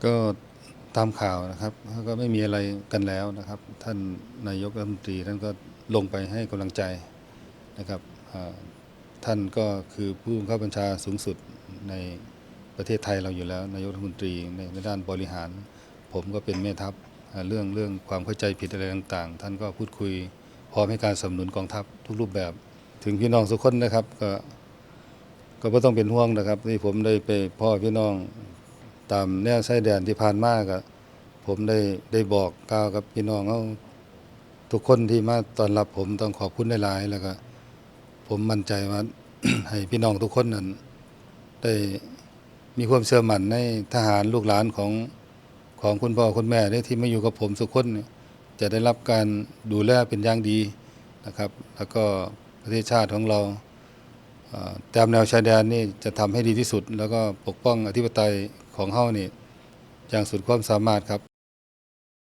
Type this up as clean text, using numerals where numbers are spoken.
ก็ตามข่าวนะครับก็ไม่มีอะไรกันแล้วนะครับท่านนายกรัฐมนตรีท่านก็ลงไปให้กำลังใจนะครับท่านก็คือผู้บังคับบัญชาสูงสุดในประเทศไทยเราอยู่แล้วนายกรัฐมนตรีในด้านบริหารผมก็เป็นแม่ทัพเรื่องความเข้าใจผิดอะไรต่างๆท่านก็พูดคุยพร้อมให้การสนับสนุนกองทัพทุกรูปแบบถึงพี่น้องทุกคนนะครับก็ไม่ต้องเป็นห่วงนะครับที่ผมได้ไปพ่อพี่น้องตามแนวชายแดนที่ผ่านมาก็ผมได้บอกกล่าวกับพี่น้องเขาทุกคนที่มาต้อนรับผมต้องขอบคุณหลายๆแล้วก็ผมมั่นใจว่า ให้พี่น้องทุกคนนั้นได้มีความเชื่อมั่นในทหารลูกหลานของคุณพ่อคุณแม่ที่มาอยู่กับผมทุกคนจะได้รับการดูแลเป็นอย่างดีนะครับแล้วก็ประเทศชาติของเราตามแนวชายแดนนี่จะทำให้ดีที่สุดแล้วก็ปกป้องอธิปไตยของเฮานี่อย่างสุดความสามารถครับ